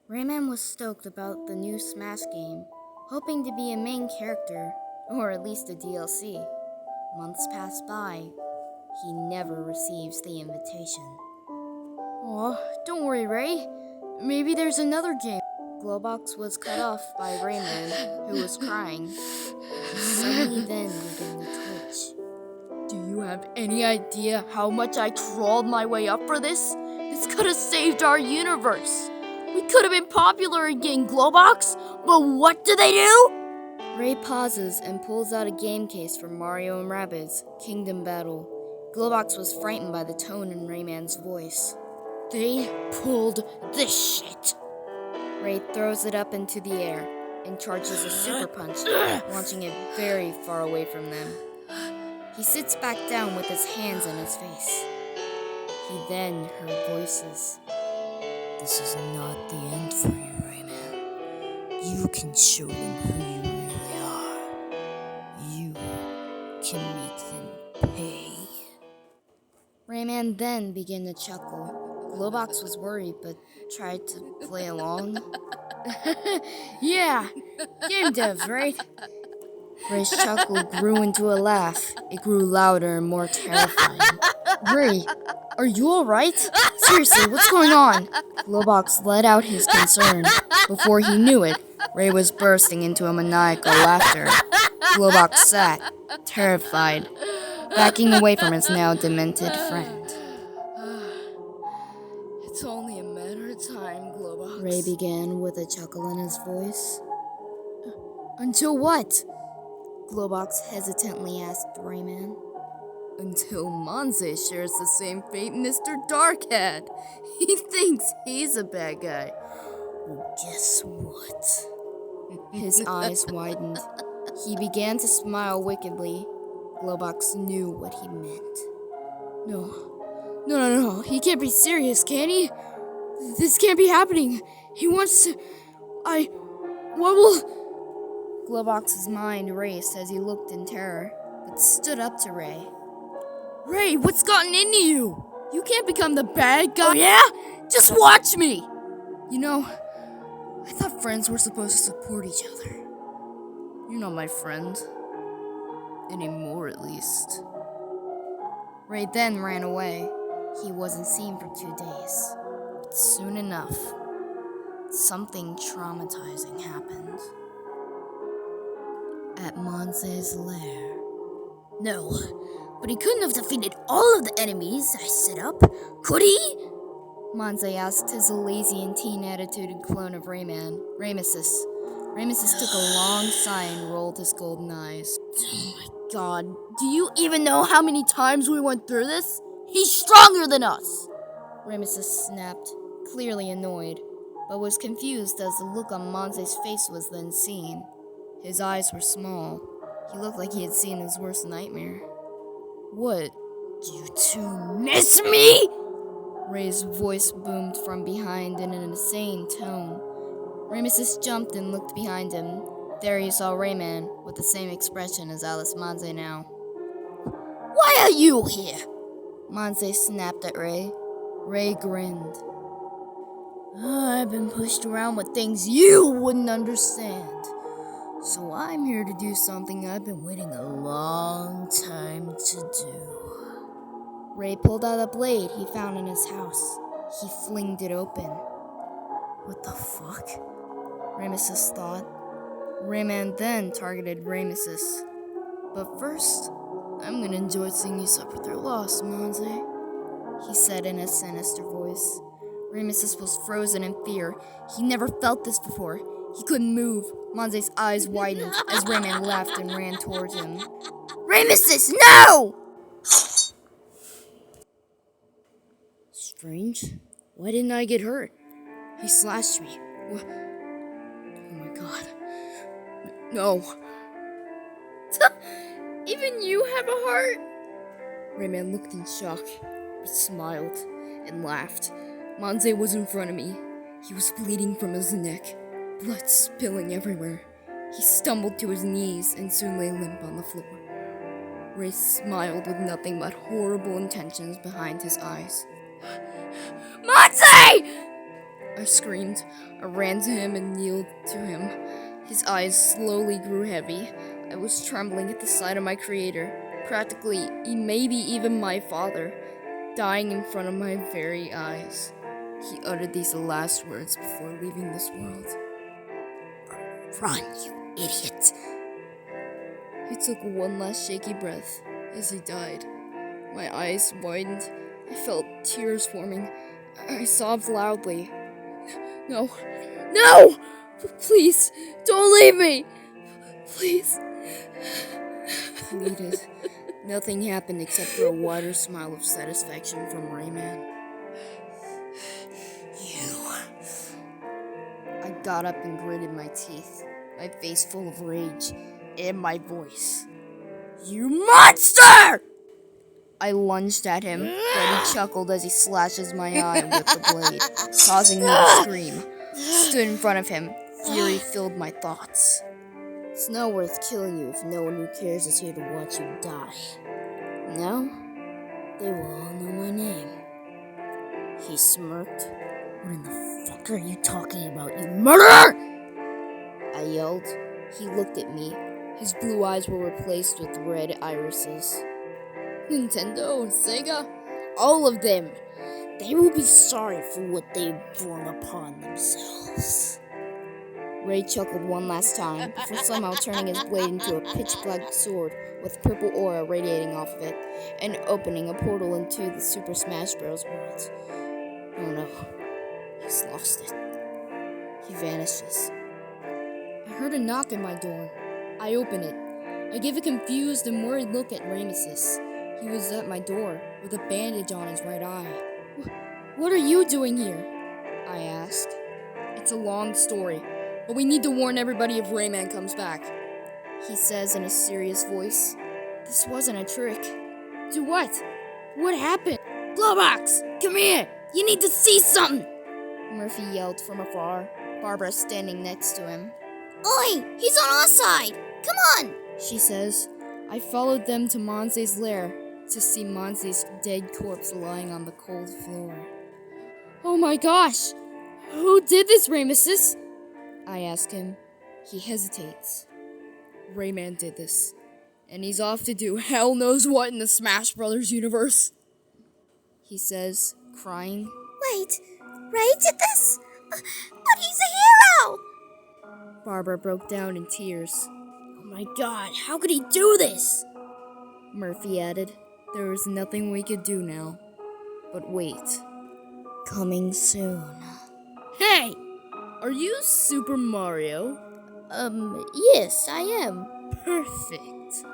Rayman was stoked about the new Smash game, hoping to be a main character, or at least a DLC. Months pass by. He never receives the invitation. Aw, don't worry, Ray. Maybe there's another game. Glowbox was cut off by Rayman, who was crying. He suddenly then began to twitch. Do you have any idea how much I crawled my way up for this? This could have saved our universe. We could have been popular again, Glowbox, but what do they do? Ray pauses and pulls out a game case from Mario and Rabbids Kingdom Battle. Glowbox was frightened by the tone in Rayman's voice. They pulled this shit. Ray throws it up into the air and charges a super punch, launching it very far away from them. He sits back down with his hands on his face. He then heard voices. This is not the end for you, Rayman. You can show them who you really are. You can make them pay. Rayman then began to chuckle. Glowbox was worried, but tried to play along. Yeah, game devs, right? Ray's chuckle grew into a laugh. It grew louder and more terrifying. Ray, are you alright? Seriously, what's going on? Glowbox let out his concern. Before he knew it, Ray was bursting into a maniacal laughter. Glowbox sat, terrified, backing away from his now demented friend. It's only a matter of time, Glowbox. Ray began with a chuckle in his voice. Until what? Glowbox hesitantly asked Rayman. Until Monze shares the same fate Mr. Dark had. He thinks he's a bad guy. Well, guess what? His eyes widened. He began to smile wickedly. Glowbox knew what he meant. No. He can't be serious, can he? This can't be happening. He wants to... What will... Glowbox's mind raced as he looked in terror, but stood up to Ray. Ray, what's gotten into you? You can't become the bad guy. Oh, yeah? Just watch me! You know, I thought friends were supposed to support each other. You're not my friend. Anymore, at least. Ray then ran away. He wasn't seen for 2 days. But soon enough, something traumatizing happened. At Monze's lair. No, but he couldn't have defeated all of the enemies I set up, could he? Monze asked his lazy and teen-attituded clone of Rayman, Ramesis. Ramesis took a long sigh and rolled his golden eyes. Oh my god, do you even know how many times we went through this? He's stronger than us! Ramesis snapped, clearly annoyed, but was confused as the look on Monze's face was then seen. His eyes were small. He looked like he had seen his worst nightmare. What? Do you two miss me? Ray's voice boomed from behind in an insane tone. Ramesis jumped and looked behind him. There he saw Rayman, with the same expression as Alice Monze now. Why are you here? Monze snapped at Ray. Ray grinned. I've been pushed around with things you wouldn't understand. So I'm here to do something I've been waiting a long time to do. Ray pulled out a blade he found in his house. He flinged it open. What the fuck? Ramesis thought. Rayman then targeted Ramesis. But first, I'm gonna enjoy seeing you suffer their loss, Monze, he said in a sinister voice. Ramesis was frozen in fear. He never felt this before. He couldn't move. Monze's eyes widened as Rayman laughed and ran towards him. Ramesis, no! Strange. Why didn't I get hurt? He slashed me. What? Oh my god. No. Even you have a heart? Rayman looked in shock, but smiled and laughed. Monze was in front of me. He was bleeding from his neck, blood spilling everywhere. He stumbled to his knees and soon lay limp on the floor. Ray smiled with nothing but horrible intentions behind his eyes. Monze! I screamed. I ran to him and kneeled to him. His eyes slowly grew heavy. I was trembling at the sight of my creator, practically, maybe even my father, dying in front of my very eyes. He uttered these last words before leaving this world. Run, you idiot. He took one last shaky breath as he died. My eyes widened. I felt tears forming. I sobbed loudly. No! No! Please, don't leave me! Please. Pleaded. Nothing happened except for a wider smile of satisfaction from Rayman. I got up and gritted my teeth, my face full of rage, and my voice. You monster! I lunged at him, but he chuckled as he slashes my eye with the blade, causing me to scream. Stood in front of him. Fury filled my thoughts. It's not worth killing you if no one who cares is here to watch you die. Now, they will all know my name. He smirked. What in the fuck are you talking about, you murderer? I yelled. He looked at me. His blue eyes were replaced with red irises. Nintendo, Sega, all of them. They will be sorry for what they've brought upon themselves. Ray chuckled one last time, before somehow turning his blade into a pitch-black sword with purple aura radiating off of it, and opening a portal into the Super Smash Bros. World. Oh no, he's lost it. He vanishes. I heard a knock at my door. I open it. I give a confused and worried look at Ramesis. He was at my door, with a bandage on his right eye. What are you doing here? I asked. It's a long story, but we need to warn everybody if Rayman comes back. He says in a serious voice. This wasn't a trick. Do what? What happened? Glowbox, come here! You need to see something! Murphy yelled from afar, Barbara standing next to him. Oi! He's on our side! Come on! She says. I followed them to Monse's lair to see Monse's dead corpse lying on the cold floor. Oh my gosh! Who did this, Ramesis? I ask him. He hesitates. Rayman did this, and he's off to do hell knows what in the Smash Brothers universe. He says, crying. Wait, Ray did this? But he's a hero! Barbara broke down in tears. Oh my god, how could he do this? Murphy added, there is nothing we could do now. But wait. Coming soon. Hey! Are you Super Mario? Yes, I am. Perfect.